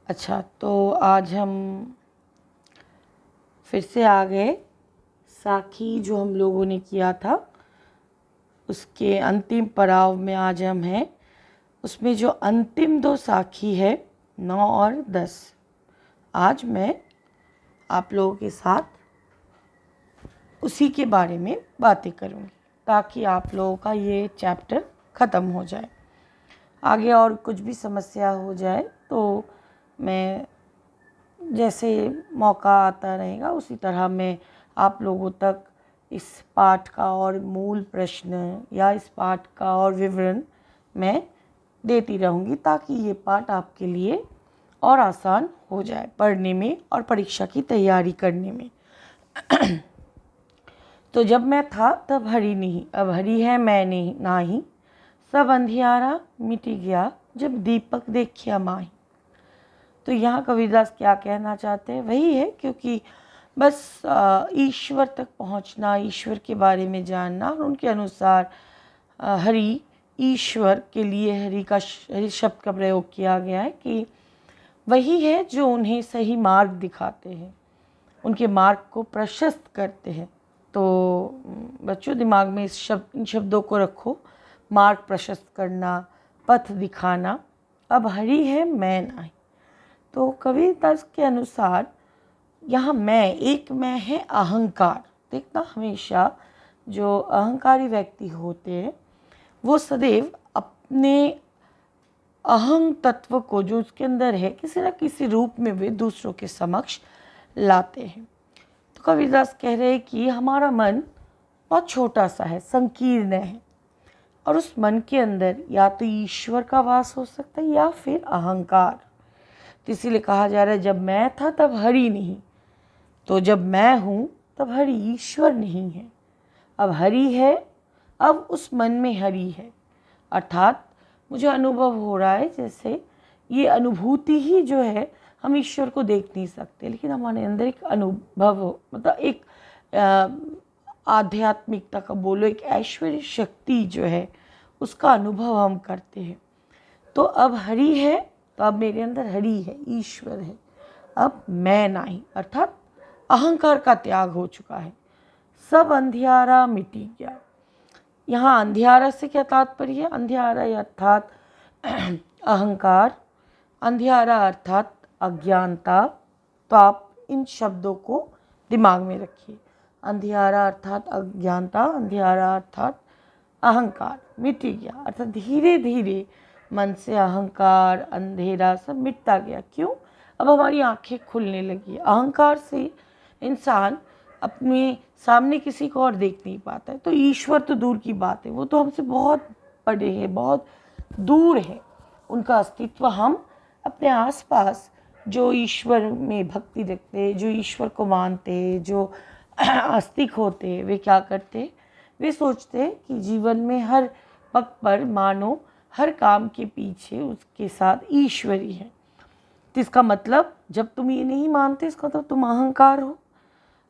अच्छा, तो आज हम फिर से आ गए। साखी जो हम लोगों ने किया था उसके अंतिम पड़ाव में आज हम हैं। उसमें जो अंतिम दो साखी है 9 और 10, आज मैं आप लोगों के साथ उसी के बारे में बातें करूँगी ताकि आप लोगों का ये चैप्टर ख़त्म हो जाए। आगे और कुछ भी समस्या हो जाए तो मैं जैसे मौका आता रहेगा उसी तरह मैं आप लोगों तक इस पाठ का और मूल प्रश्न या इस पाठ का और विवरण मैं देती रहूँगी ताकि ये पाठ आपके लिए और आसान हो जाए पढ़ने में और परीक्षा की तैयारी करने में। तो जब मैं था तब हरी नहीं, अब हरी है मैं नहीं नाही, सब अंधियारा मिटी गया जब दीपक देखिया माही। तो यहाँ कबीरदास क्या कहना चाहते हैं वही है, क्योंकि बस ईश्वर तक पहुँचना, ईश्वर के बारे में जानना और उनके अनुसार हरि ईश्वर के लिए हरि शब्द का प्रयोग किया गया है कि वही है जो उन्हें सही मार्ग दिखाते हैं, उनके मार्ग को प्रशस्त करते हैं। तो बच्चों दिमाग में इन शब्दों को रखो, मार्ग प्रशस्त करना, पथ दिखाना। अब हरि है मैं नहीं। तो कबीरदास के अनुसार यहाँ एक मैं है अहंकार। देखना, हमेशा जो अहंकारी व्यक्ति होते हैं वो सदैव अपने अहं तत्व को जो उसके अंदर है किसी न किसी रूप में वे दूसरों के समक्ष लाते हैं। तो कबीरदास कह रहे हैं कि हमारा मन बहुत छोटा सा है, संकीर्ण है, और उस मन के अंदर या तो ईश्वर का वास हो सकता है या फिर अहंकार। तो इसीलिए कहा जा रहा है जब मैं था तब हरि नहीं, तो जब मैं हूँ तब हरि ईश्वर नहीं है। अब हरि है, अब उस मन में हरि है, अर्थात मुझे अनुभव हो रहा है जैसे ये अनुभूति ही जो है, हम ईश्वर को देख नहीं सकते लेकिन हमारे अंदर एक अनुभव मतलब एक आध्यात्मिकता का बोलो, एक ऐश्वर्य शक्ति जो है उसका अनुभव हम करते हैं। तो अब हरि है, तो अब मेरे अंदर हरि है, ईश्वर है। अब मैं नहीं, अर्थात अहंकार का त्याग हो चुका है, सब अंधियारा मिटी गया। यहाँ अंधियारा से क्या तात्पर्य है? अंधियारा अर्थात अहंकार, अंधियारा अर्थात अज्ञानता। तो आप इन शब्दों को दिमाग में रखिए। अंधियारा अर्थात अज्ञानता, अंधियारा अर्थात अहंकार, मिटी गया अर्थात धीरे धीरे मन से अहंकार अंधेरा सब मिटता गया। क्यों? अब हमारी आंखें खुलने लगी। अहंकार से इंसान अपने सामने किसी को और देख नहीं पाता है, तो ईश्वर तो दूर की बात है, वो तो हमसे बहुत बड़े हैं, बहुत दूर है उनका अस्तित्व। हम अपने आसपास जो ईश्वर में भक्ति रखते हैं, जो ईश्वर को मानते हैं, जो आस्तिक होते हैं, वे क्या करते हैं? वे सोचते हैं कि जीवन में हर पग पर मानो हर काम के पीछे उसके साथ ईश्वर ही है। तो इसका मतलब जब तुम ये नहीं मानते, इसका तो तुम अहंकार हो,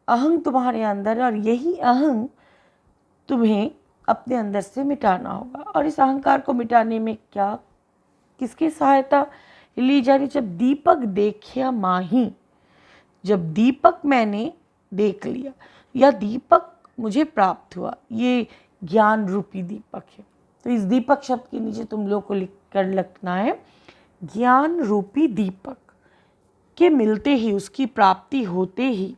अहंग तुम्हारे अंदर, और यही अहंग तुम्हें अपने अंदर से मिटाना होगा। और इस अहंकार को मिटाने में क्या, किसकी सहायता ली जा रही? जब दीपक देखिया माही, जब दीपक मैंने देख लिया या दीपक मुझे प्राप्त हुआ, ये ज्ञान रूपी दीपक है। तो इस दीपक शब्द के नीचे तुम लोग को लिख कर लिखना है ज्ञान रूपी दीपक के मिलते ही, उसकी प्राप्ति होते ही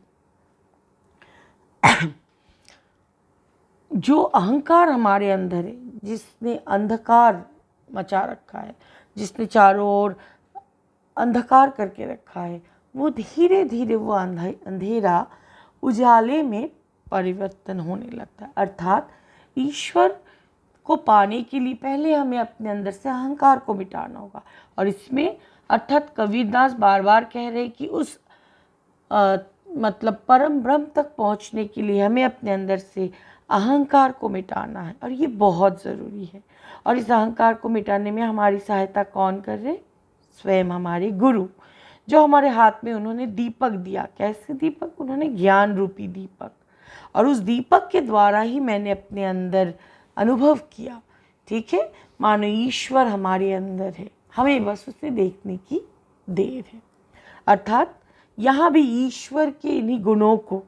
जो अहंकार हमारे अंदर है, जिसने अंधकार मचा रखा है, जिसने चारों ओर अंधकार करके रखा है, वो धीरे धीरे वो अंधेरा उजाले में परिवर्तन होने लगता है। अर्थात ईश्वर को पाने के लिए पहले हमें अपने अंदर से अहंकार को मिटाना होगा। और इसमें अर्थात कबीरदास बार बार कह रहे हैं कि उस मतलब परम ब्रह्म तक पहुंचने के लिए हमें अपने अंदर से अहंकार को मिटाना है, और ये बहुत ज़रूरी है। और इस अहंकार को मिटाने में हमारी सहायता कौन कर रहे? स्वयं हमारे गुरु, जो हमारे हाथ में उन्होंने दीपक दिया। कैसे दीपक? उन्होंने ज्ञान रूपी दीपक, और उस दीपक के द्वारा ही मैंने अपने अंदर अनुभव किया। ठीक है, मानो ईश्वर हमारे अंदर है, हमें बस उसे देखने की देर है। अर्थात यहाँ भी ईश्वर के इन्हीं गुणों को,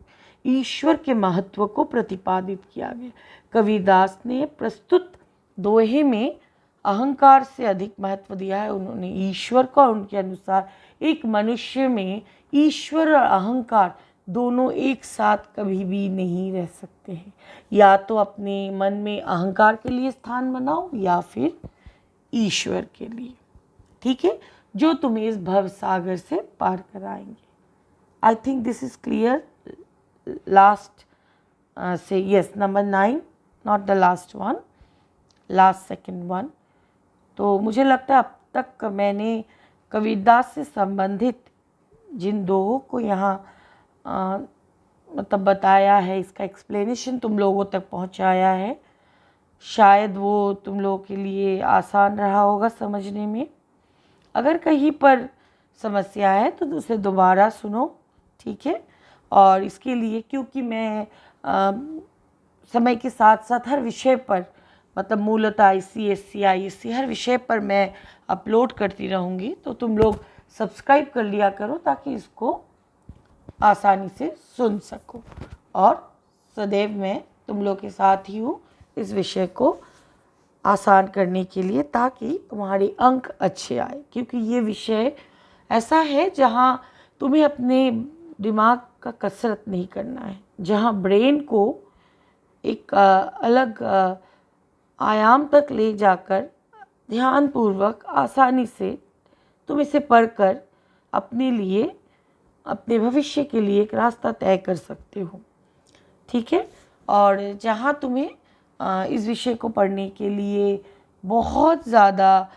ईश्वर के महत्व को प्रतिपादित किया गया। कबीरदास ने प्रस्तुत दोहे में अहंकार से अधिक महत्व दिया है उन्होंने ईश्वर को। उनके अनुसार एक मनुष्य में ईश्वर और अहंकार दोनों एक साथ कभी भी नहीं रह सकते हैं। या तो अपने मन में अहंकार के लिए स्थान बनाओ या फिर ईश्वर के लिए, ठीक है, जो तुम्हें इस भव सागर से पार कराएंगे। I think this is clear. Last से yes, number 9, not the last one, last second one. तो मुझे लगता है अब तक मैंने कबीरदास से संबंधित जिन दोहों को यहाँ मतलब बताया है, इसका एक्सप्लेनेशन तुम लोगों तक पहुँचाया है। शायद वो तुम लोगों के लिए आसान रहा होगा समझने में। अगर कहीं पर समस्या है तो उसे दोबारा सुनो, ठीक है। और इसके लिए क्योंकि मैं समय के साथ साथ हर विषय पर, मतलब मूलतः ICSE ISC हर विषय पर मैं अपलोड करती रहूँगी, तो तुम लोग सब्सक्राइब कर लिया करो ताकि इसको आसानी से सुन सको। और सदैव मैं तुम लोग के साथ ही हूँ इस विषय को आसान करने के लिए, ताकि तुम्हारे अंक अच्छे आए। क्योंकि ये विषय ऐसा है जहाँ तुम्हें अपने दिमाग का कसरत नहीं करना है, जहाँ ब्रेन को एक अलग आयाम तक ले जाकर ध्यानपूर्वक आसानी से तुम इसे पढ़कर अपने लिए, अपने भविष्य के लिए एक रास्ता तय कर सकते हो, ठीक है। और जहाँ तुम्हें इस विषय को पढ़ने के लिए बहुत ज़्यादा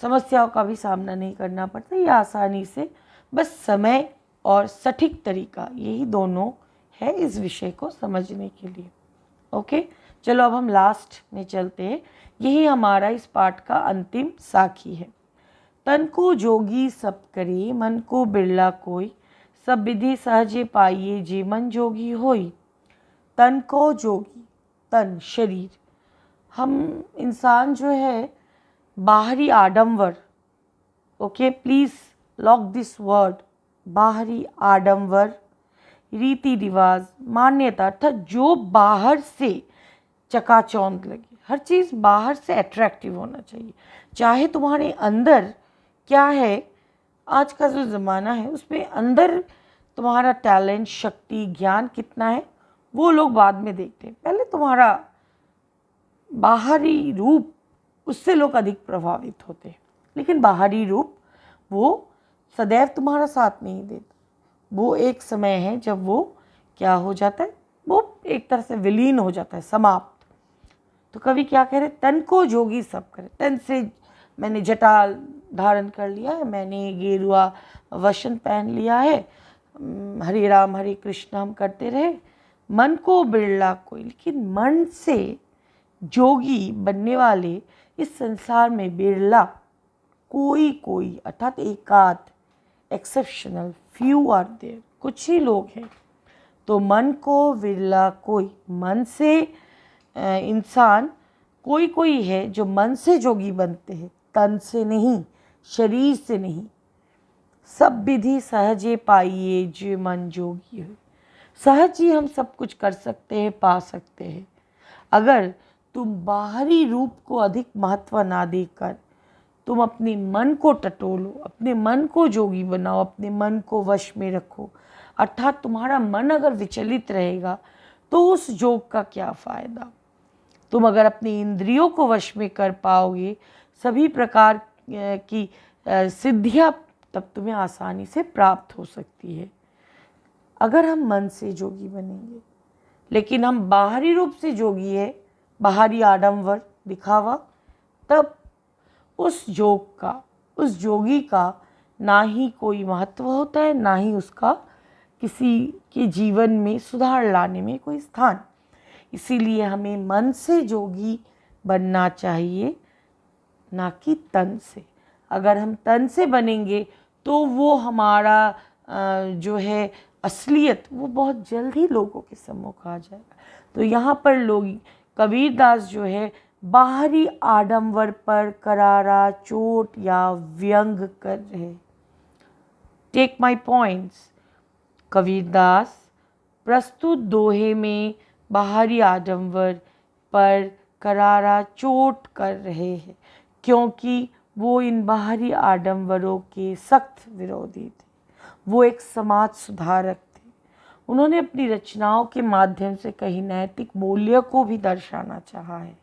समस्याओं का भी सामना नहीं करना पड़ता, ये आसानी से बस समय और सटीक तरीका, यही दोनों है इस विषय को समझने के लिए। ओके, चलो अब हम लास्ट में चलते हैं। यही हमारा इस पाठ का अंतिम साखी है। तन को जोगी सब करे, मन को बिरला कोई, सब विधि सहजे पाइए, जे मन जोगी होई। तन को जोगी, तन शरीर, हम इंसान जो है बाहरी आडंबर, okay please lock this word, बाहरी आडंबर, रीति रिवाज, मान्यता, अर्थात जो बाहर से चकाचौंध लगे, हर चीज़ बाहर से अट्रैक्टिव होना चाहिए। चाहे तुम्हारे अंदर क्या है, आज का जो ज़माना है उसमें अंदर तुम्हारा टैलेंट, शक्ति, ज्ञान कितना है वो लोग बाद में देखते हैं, पहले तुम्हारा बाहरी रूप, उससे लोग अधिक प्रभावित होते हैं। लेकिन बाहरी रूप वो सदैव तुम्हारा साथ नहीं देता। वो एक समय है जब वो क्या हो जाता है, वो एक तरह से विलीन हो जाता है, समाप्त। तो कवि क्या कह रहे, तन को जोगी सब करे। तन से मैंने जटा धारण कर लिया है, मैंने गेरुआ वस्त्र पहन लिया है, हरे राम हरे कृष्ण हम करते रहे। मन को बिरला कोई, लेकिन मन से जोगी बनने वाले इस संसार में बिरला, कोई अर्थात एकाध, एक्सेप्शनल, फ्यू आर देयर, कुछ ही लोग हैं। तो मन को बिरला कोई, मन से इंसान कोई है जो मन से जोगी बनते हैं, तन से नहीं, शरीर से नहीं। सब विधि सहजे पाइए, जे मन जोगी हो। सहज ही हम सब कुछ कर सकते हैं, पा सकते हैं। अगर तुम बाहरी रूप को अधिक महत्व ना देकर तुम अपने मन को टटोलो, अपने मन को जोगी बनाओ, अपने मन को वश में रखो, अर्थात तुम्हारा मन अगर विचलित रहेगा तो उस जोग का क्या फ़ायदा। तुम अगर अपनी इंद्रियों को वश में कर पाओगे, सभी प्रकार की सिद्धियां तब तुम्हें आसानी से प्राप्त हो सकती है, अगर हम मन से जोगी बनेंगे। लेकिन हम बाहरी रूप से जोगी है, बाहरी आडंबर, दिखावा, तब उस योग का, उस जोगी का ना ही कोई महत्व होता है, ना ही उसका किसी के जीवन में सुधार लाने में कोई स्थान। इसीलिए हमें मन से जोगी बनना चाहिए, ना कि तन से। अगर हम तन से बनेंगे तो वो हमारा जो है असलियत, वो बहुत जल्द ही लोगों के सम्मुख आ जाएगा। तो यहाँ पर लोग, कबीरदास जो है बाहरी आडंबर पर करारा चोट या व्यंग कर रहे। Take my points. कबीरदास प्रस्तुत दोहे में बाहरी आडंबर पर करारा चोट कर रहे हैं, क्योंकि वो इन बाहरी आडंबरों के सख्त विरोधी थे। वो एक समाज सुधारक थे। उन्होंने अपनी रचनाओं के माध्यम से कहीं नैतिक मूल्य को भी दर्शाना चाहा है।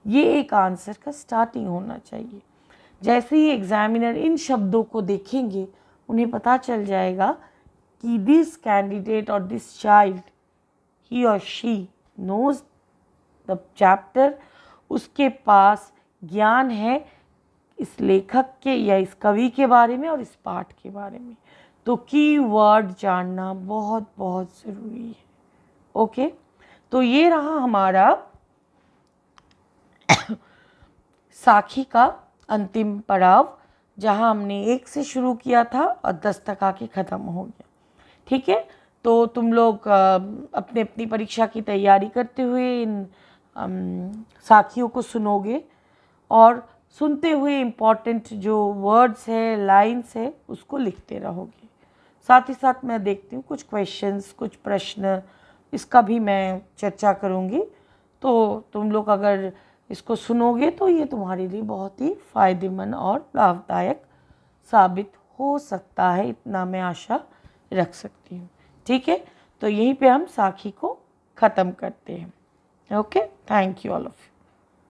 ये एक आंसर का स्टार्टिंग होना चाहिए। जैसे ही एग्जामिनर इन शब्दों को देखेंगे, उन्हें पता चल जाएगा कि दिस कैंडिडेट और दिस चाइल्ड, ही और शी नोज द चैप्टर, उसके पास ज्ञान है इस लेखक के या इस कवि के बारे में और इस पाठ के बारे में। तो की वर्ड जानना बहुत बहुत ज़रूरी है। ओके, तो ये रहा हमारा साखी का अंतिम पड़ाव, जहां हमने 1 से शुरू किया था और 10 तक आके ख़त्म हो गया। ठीक है, तो तुम लोग अपने अपनी परीक्षा की तैयारी करते हुए इन साखियों को सुनोगे और सुनते हुए इम्पॉर्टेंट जो वर्ड्स है, लाइन्स है, उसको लिखते रहोगे। साथ ही साथ मैं देखती हूँ कुछ क्वेश्चंस, कुछ प्रश्न, इसका भी मैं चर्चा करूँगी। तो तुम लोग अगर इसको सुनोगे तो ये तुम्हारे लिए बहुत ही फ़ायदेमंद और लाभदायक साबित हो सकता है, इतना मैं आशा रख सकती हूँ। ठीक है, तो यहीं पे हम साखी को ख़त्म करते हैं। Okay, thank you all of you.